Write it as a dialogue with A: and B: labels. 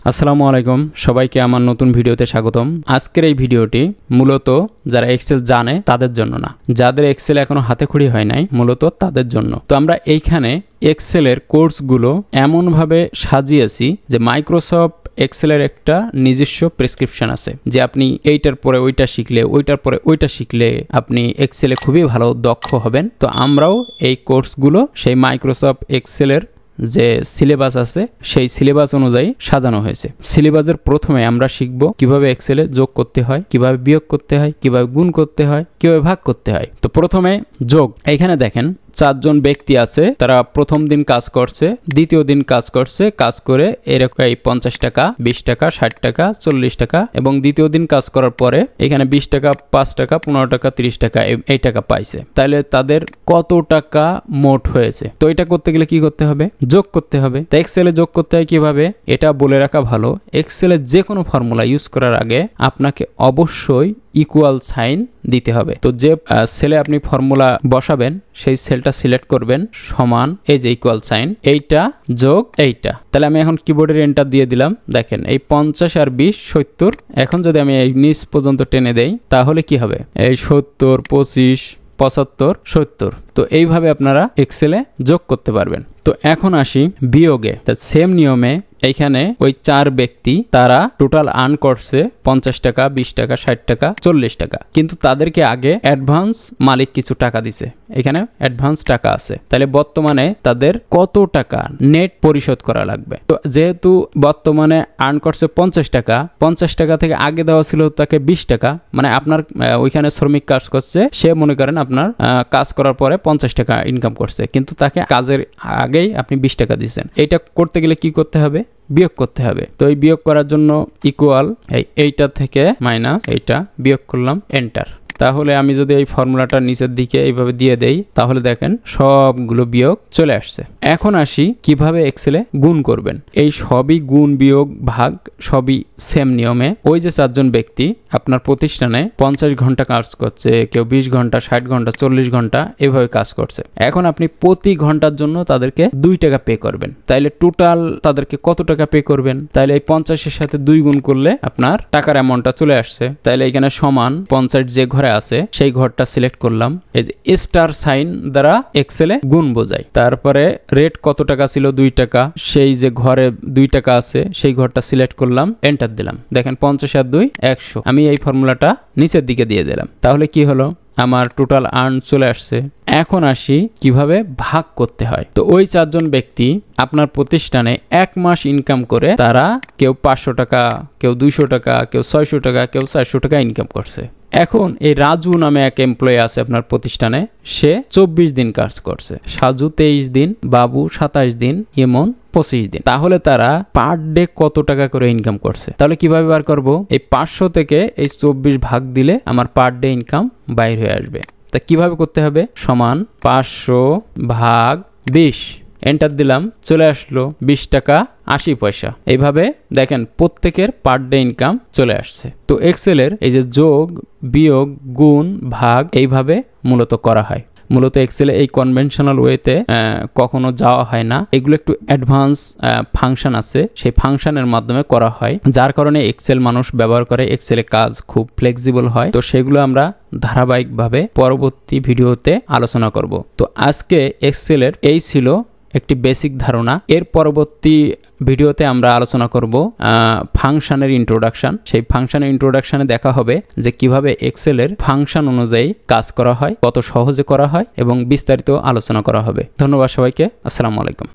A: আসসালামু আলাইকুম সবাইকে আমার নতুন ভিডিওতে স্বাগতম। আজকের এই ভিডিওটি মূলত যারা এক্সেল জানে তাদের জন্য না, যাদের এক্সেল এখনো হাতে খড়ি হয় নাই মূলত তাদের জন্য। তো আমরা এইখানে এক্সেলের কোর্সগুলো এমনভাবে সাজিয়েছি যে মাইক্রোসফট এক্সেলের একটা নিজস্ব প্রেসক্রিপশন আছে যে আপনি এইটার পরে ওইটা শিখলে, ওইটার পরে ওইটা শিখলে আপনি এক্সেলে খুবই ভালো দক্ষ হবেন। তো আমরাও এই কোর্সগুলো সেই মাইক্রোসফট এক্সেলের যে সিলেবাস আছে সেই সিলেবাস অনুযায়ী সাজানো হয়েছে। সিলেবাসের প্রথমে আমরা শিখব কিভাবে এক্সেলে যোগ করতে হয়, কিভাবে বিয়োগ করতে হয়, কিভাবে গুণ করতে হয়, কিভাবে ভাগ করতে হয়। তো প্রথমে যোগ। এখানে দেখেন 4 জন ব্যক্তি আছে, তারা প্রথম দিন কাজ করছে, দ্বিতীয় দিন কাজ করছে, কাজ করে এরকম 50 টাকা, 20 টাকা, 60 টাকা, 40 টাকা এবং দ্বিতীয় দিন কাজ করার পরে এখানে 20 টাকা, 5 টাকা, 15 টাকা, 30 টাকা এই টাকা পাইছে। তাহলে তাদের কত টাকা মোট হয়েছে? তো এটা করতে গেলে কি করতে হবে? যোগ করতে হবে। তো এক্সেলে যোগ করতে হয় কিভাবে এটা বলে রাখা ভালো। এক্সেলে যে কোনো ফর্মুলা ইউজ করার আগে আপনাকে অবশ্যই ইকুয়াল সাইন দিতে হবে। তো যে সেলে আপনি ফর্মুলা বসাবেন সেই সেলটা সিলেক্ট করবেন, সমান এই যে ইকুয়াল সাইন, এইটা যোগ এইটা। তাহলে আমি এখন কিবোর্ডের এন্টার দিয়ে দিলাম। দেখেন এই 50 আর 20 70। এখন যদি আমি এই নিচ পর্যন্ত টেনে দেই তাহলে কি হবে? এই 70, 25, 75, 70। তো এইভাবে আপনারা এক্সেলে যোগ করতে পারবেন। তো এখন আসি বিয়োগে। সেম নিয়মে এইখানে ওই 4 ব্যক্তি তারা টোটাল আর্ন করছে 50 টাকা, 20 টাকা, 60 টাকা, 40 টাকা, কিন্তু তাদেরকে আগে অ্যাডভান্স মালিক কিছু টাকা দিছে, এখানে অ্যাডভান্স টাকা আছে। তাহলে বর্তমানে তাদের কত টাকা নেট পরিশোধ করা লাগবে? তো যেহেতু বর্তমানে আর্ন করছে 50 টাকা, 50 টাকা থেকে আগে দেওয়া ছিল তাকে 20 টাকা, মানে আপনার ওইখানে শ্রমিক কাজ করছে, সে মনে করেন আপনার কাজ করার পরে 50 টাকা ইনকাম করছে, কিন্তু তাকে কাজের আগেই আপনি 20 টাকা দিচ্ছেন। এটা করতে গেলে কি করতে হবে? বিয়োগ করতে হবে। তো এই বিয়োগ করার জন্য ইকুয়াল এইটা থেকে মাইনাস এইটা বিয়োগ করলাম, এন্টার। তাহলে আমি যদি এই ফর্মুলাটা নিচের দিকে এইভাবে দিয়ে দেই তাহলে দেখেন সবগুলো বিয়োগ চলে আসছে। এখন আসি কিভাবে এক্সেলে গুণ করবেন। এই সবই গুণ, বিয়োগ, ভাগ সবই সেম নিয়মে। ওই যে 4 জন ব্যক্তি আপনার প্রতিষ্ঠানে 50 ঘন্টা কাজ করছে, কেউ 20 ঘন্টা, 60 ঘন্টা, 40 ঘন্টা এভাবে কাজ করছে। এখন আপনি প্রতি ঘন্টার জন্য তাদেরকে 2 টাকা পে করবেন। তাইলে টোটাল তাদেরকে কত টাকা পে করবেন? তাইলে এই 50-এর সাথে 2 গুণ করলে আপনার টাকার অ্যামাউন্টটা চলে আসছে। তাইলে এখানে সমান 50 যে ঘরে আছে সেই ঘরটা সিলেক্ট করলাম। এই যে স্টার সাইন দ্বারা এক্সেলে গুণ বোঝায়। তারপরে রেট কত টাকা ছিল? 2 টাকা। সেই যে ঘরে 2 টাকা আছে সেই ঘরটা সিলেক্ট করলাম, এন্টার দিলাম। দেখেন 50 আর 2 100। আমি এই ফর্মুলাটা নিচের দিকে দিয়ে দিলাম। তাহলে কি হলো? আমার টোটাল আর্ন চলে আসছে। এখন আসি কিভাবে ভাগ করতে হয়। তো ওই 4 জন ব্যক্তি আপনার প্রতিষ্ঠানে 1 মাস ইনকাম করে তারা কেউ 500 টাকা, কেউ 200 টাকা, কেউ 600 টাকা, কেউ 400 টাকা ইনকাম করছে। এখন এই রাজু নামে এক এমপ্লয়ি আছে আপনার প্রতিষ্ঠানে, সে 24 দিন কাজ করছে, সাজু 23 দিন, বাবু 27 দিন, ইমন 25 দিন। তাহলে তারা পার ডে কত টাকা করে ইনকাম করছে? তাহলে কিভাবে বার করব? এই 500 থেকে এই 24 ভাগ দিলে আমার পার ডে ইনকাম বাইর হয়ে আসবে। তা কিভাবে করতে হবে? সমান 500 ভাগ 20, এন্টার দিলাম, চলে আসলো 20 টাকা 80 পয়সা। এইভাবে দেখেন প্রত্যেকের পার ডে ইনকাম চলে আসছে। তো এক্সেলের এই যে যোগ, বিয়োগ, গুণ, ভাগ এইভাবে মূলত করা হয়। মূলত এক্সেলে এই কনভেনশনাল ওয়েতে কখনো যাওয়া হয় না। এগুলো একটু অ্যাডভান্স ফাংশন আছে, সেই ফাংশনের মাধ্যমে করা হয়, যার কারণে এক্সেল মানুষ ব্যবহার করে। এক্সেলে কাজ খুব ফ্লেক্সিবল হয়। তো সেগুলো আমরা ধারাবাহিকভাবে পরবর্তী ভিডিওতে আলোচনা করব। তো আজকে এক্সেলের এই ছিল একটি বেসিক ধারণা। এর পরবর্তী ভিডিওতে আমরা আলোচনা করব ফাংশনের ইন্ট্রোডাকশন। সেই ফাংশনের ইন্ট্রোডাকশনে দেখা হবে যে কিভাবে এক্সেলের ফাংশন অনুযায়ী কাজ করা হয়, কত সহজে করা হয় এবং বিস্তারিত আলোচনা করা হবে। ধন্যবাদ সবাইকে। আসসালামু আলাইকুম।